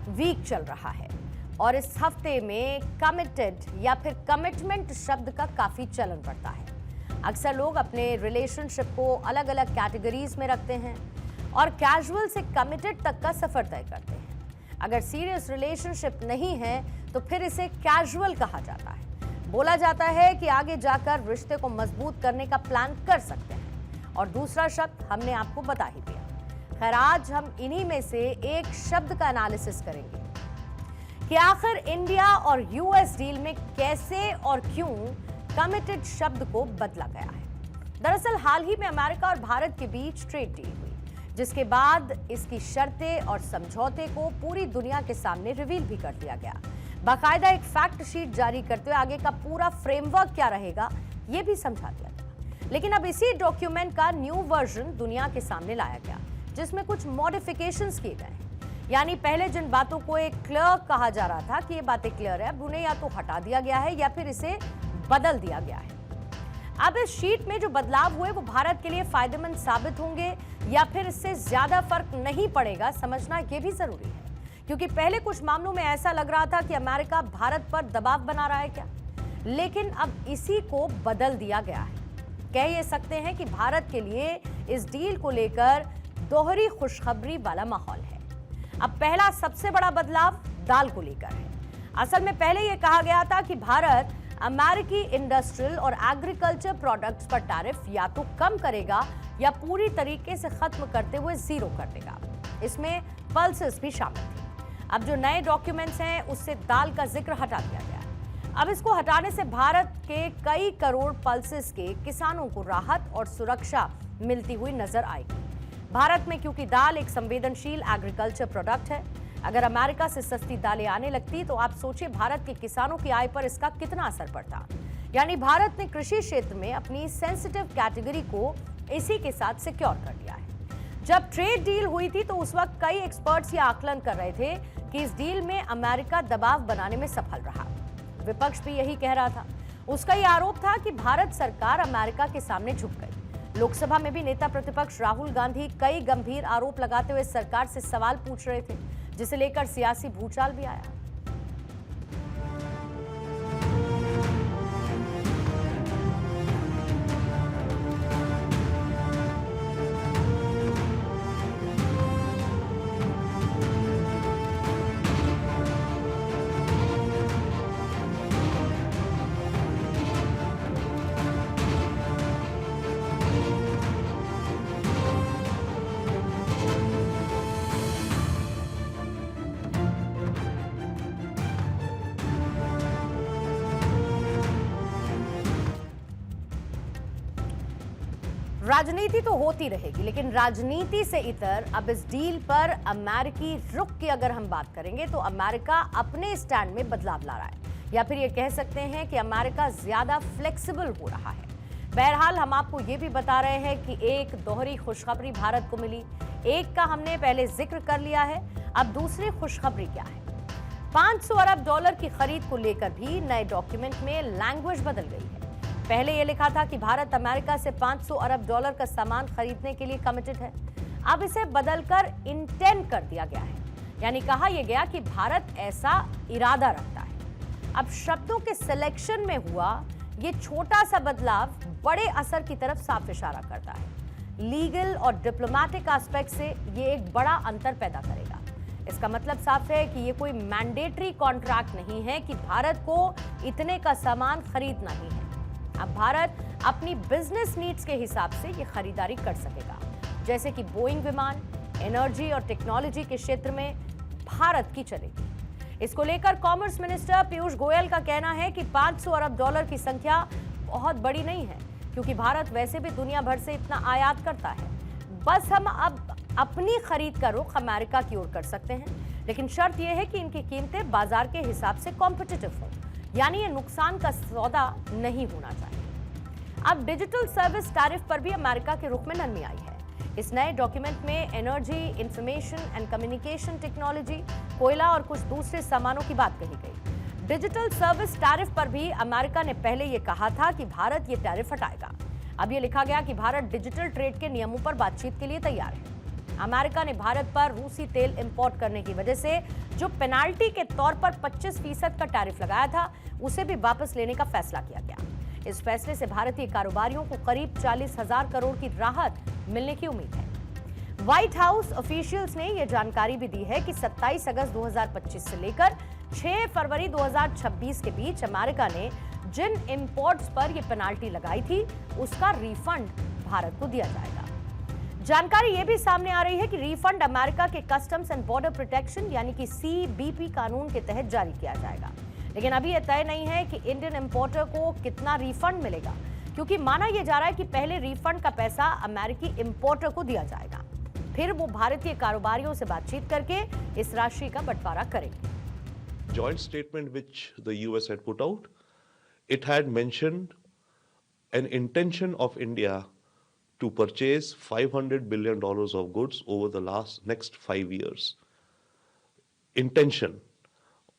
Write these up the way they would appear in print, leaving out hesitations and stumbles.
Week चल रहा है और इस हफ्ते में कमिटेड या फिर कमिटमेंट शब्द का काफी चलन बढ़ता है। अक्सर लोग अपने रिलेशनशिप को अलग अलग कैटेगरीज में रखते हैं और कैजुअल से कमिटेड तक का सफर तय करते हैं। अगर सीरियस रिलेशनशिप नहीं है तो फिर इसे कैजुअल कहा जाता है। बोला जाता है कि आगे जाकर रिश्ते को मजबूत करने का प्लान कर सकते हैं और दूसरा शब्द हमने आपको बता ही दिया। खैर, आज हम इन्हीं में से एक शब्द का एनालिसिस करेंगे कि आखिर इंडिया और यूएस डील में कैसे और क्यों कमिटेड शब्द को बदला गया है। दरअसल हाल ही में अमेरिका और भारत के बीच ट्रेड डील हुई, जिसके बाद इसकी शर्तें और समझौते को पूरी दुनिया के सामने रिवील भी कर दिया गया। बाकायदा एक फैक्ट शीट जारी करते हुए आगे का पूरा फ्रेमवर्क क्या रहेगा यह भी समझा दिया गया। लेकिन अब इसी डॉक्यूमेंट का न्यू वर्जन दुनिया के सामने लाया गया, जिसमें कुछ मॉडिफिकेशंस किए गए हैं। यानी पहले जिन बातों को एक क्लियर कहा जा रहा था कि ये बातें क्लियर है, अब उन्हें या तो हटा दिया गया है या फिर इसे बदल दिया गया है। अब इस शीट में जो बदलाव हुए वो भारत के लिए फायदेमंद साबित होंगे या फिर इससे ज्यादा फर्क नहीं पड़ेगा, समझना ये भी जरूरी है। क्योंकि पहले कुछ मामलों में ऐसा लग रहा था कि अमेरिका भारत पर दबाव बना रहा है क्या, लेकिन अब इसी को बदल दिया गया है। कह ये सकते हैं कि भारत के लिए इस डील को लेकर दोहरी खुशखबरी वाला माहौल है। अब पहला सबसे बड़ा बदलाव दाल को लेकर है। असल में पहले यह कहा गया था कि भारत अमेरिकी इंडस्ट्रियल और एग्रीकल्चर प्रोडक्ट्स पर टैरिफ या तो कम करेगा या पूरी तरीके से खत्म करते हुए जीरो कर देगा। इसमें पल्सेस भी शामिल थी। अब जो नए डॉक्यूमेंट्स हैं उससे दाल का जिक्र हटा दिया गया है। अब इसको हटाने से भारत के कई करोड़ पल्सेस के किसानों को राहत और सुरक्षा मिलती हुई नजर आएगी। भारत में क्योंकि दाल एक संवेदनशील एग्रीकल्चर प्रोडक्ट है, अगर अमेरिका से सस्ती दालें आने लगती तो आप सोचिए भारत के किसानों की आय पर इसका कितना असर पड़ता। यानी भारत ने कृषि क्षेत्र में अपनी सेंसिटिव कैटेगरी को इसी के साथ सिक्योर कर लिया है। जब ट्रेड डील हुई थी तो उस वक्त कई एक्सपर्ट्स ये आकलन कर रहे थे कि इस डील में अमेरिका दबाव बनाने में सफल रहा। विपक्ष भी यही कह रहा था। उसका यह आरोप था कि भारत सरकार अमेरिका के सामने झुक गई। लोकसभा में भी नेता प्रतिपक्ष राहुल गांधी कई गंभीर आरोप लगाते हुए सरकार से सवाल पूछ रहे थे, जिसे लेकर सियासी भूचाल भी आया। राजनीति तो होती रहेगी, लेकिन राजनीति से इतर अब इस डील पर अमेरिकी रुख की अगर हम बात करेंगे तो अमेरिका अपने स्टैंड में बदलाव ला रहा है, या फिर ये कह सकते हैं कि अमेरिका ज्यादा फ्लेक्सिबल हो रहा है। बहरहाल हम आपको ये भी बता रहे हैं कि एक दोहरी खुशखबरी भारत को मिली। एक का हमने पहले जिक्र कर लिया है, अब दूसरी खुशखबरी क्या है। 500 अरब डॉलर की खरीद को लेकर भी नए डॉक्यूमेंट में लैंग्वेज बदल गई है। पहले यह लिखा था कि भारत अमेरिका से 500 अरब डॉलर का सामान खरीदने के लिए कमिटेड है। अब इसे बदलकर इंटेंड कर दिया गया है, यानी कहा यह गया कि भारत ऐसा इरादा रखता है। अब शब्दों के सिलेक्शन में हुआ ये छोटा सा बदलाव बड़े असर की तरफ साफ इशारा करता है। लीगल और डिप्लोमेटिक एस्पेक्ट से ये एक बड़ा अंतर पैदा करेगा। इसका मतलब साफ है कि ये कोई मैंडेटरी कॉन्ट्रैक्ट नहीं है कि भारत को इतने का सामान खरीदना ही है। अब भारत अपनी बिजनेस नीड्स के हिसाब से ये खरीदारी कर सकेगा, जैसे कि बोइंग विमान, एनर्जी और टेक्नोलॉजी के क्षेत्र में भारत की चलेगी। इसको लेकर कॉमर्स मिनिस्टर पीयूष गोयल का कहना है कि 500 अरब डॉलर की संख्या बहुत बड़ी नहीं है, क्योंकि भारत वैसे भी दुनिया भर से इतना आयात करता है। बस हम अब अपनी खरीद का रुख अमेरिका की ओर कर सकते हैं, लेकिन शर्त यह है कि इनकी कीमतें बाजार के हिसाब से कॉम्पिटिटिव हों, यानी ये नुकसान का सौदा नहीं होना चाहिए। अब डिजिटल सर्विस टैरिफ पर भी अमेरिका के रुख में नरमी आई है। इस नए डॉक्यूमेंट में energy, information and communication technology, कोयला और कुछ दूसरे सामानों की बात कही गई। डिजिटल सर्विस टैरिफ पर भी अमेरिका ने पहले ये कहा था कि भारत ये टैरिफ हटाएगा। अब ये लिखा गया कि भारत डिजिटल ट्रेड के नियमों पर बातचीत के लिए तैयार है। अमेरिका ने भारत पर रूसी तेल इंपोर्ट करने की वजह से जो पेनाल्टी के तौर पर 25% का टैरिफ लगाया था, उसे भी वापस लेने का फैसला किया गया। इस फैसले से भारतीय कारोबारियों को करीब 40,000 करोड़ की राहत मिलने की उम्मीद है। व्हाइट हाउस ऑफिशियल्स ने यह जानकारी भी दी है कि 27 अगस्त 2025 से लेकर 6 फरवरी 2026 के बीच अमेरिका ने जिन इंपोर्ट्स पर यह पेनाल्टी लगाई थी, उसका रिफंड भारत को दिया जाएगा। जानकारी यह भी सामने आ रही है कि रिफंड अमेरिका के कस्टम्स एंड बॉर्डर प्रोटेक्शन यानी कि CBP कानून के तहत जारी किया जाएगा। लेकिन अभी यह तय नहीं है कि इंडियन इंपोर्टर को कितना रिफंड मिलेगा, क्योंकि माना यह जा रहा है कि पहले रिफंड का पैसा अमेरिकी इंपोर्टर को दिया जाएगा, फिर वो भारतीय कारोबारियों से बातचीत करके इस राशि का बंटवारा करेंगे। Joint statement which the US had put out, it had mentioned an intention of India to purchase $500 billion of goods over the next 5 years. Intention.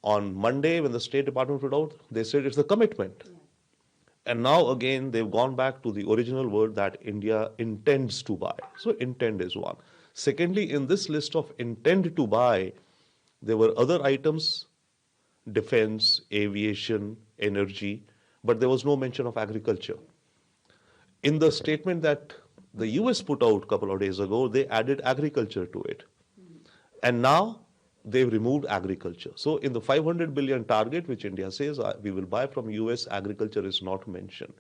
On Monday, when the State Department put out, they said it's a commitment. And now again, they've gone back to the original word that India intends to buy. So intent is one. Secondly, in this list of intent to buy, there were other items, defense, aviation, energy, but there was no mention of agriculture. In the statement that the US put out a couple of days ago, they added agriculture to it. And now they've removed agriculture. So in the 500 billion target, which India says we will buy from US, agriculture is not mentioned.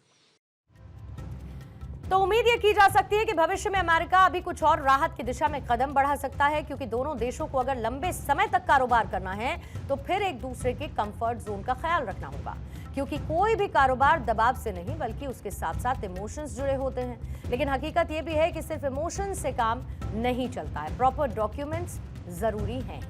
तो उम्मीद ये की जा सकती है कि भविष्य में अमेरिका अभी कुछ और राहत की दिशा में कदम बढ़ा सकता है, क्योंकि दोनों देशों को अगर लंबे समय तक कारोबार करना है तो फिर एक दूसरे के कंफर्ट जोन का ख्याल रखना होगा, क्योंकि कोई भी कारोबार दबाव से नहीं बल्कि उसके साथ साथ इमोशंस जुड़े होते हैं। लेकिन हकीकत ये भी है कि सिर्फ इमोशंस से काम नहीं चलता है, प्रॉपर डॉक्यूमेंट्स जरूरी हैं।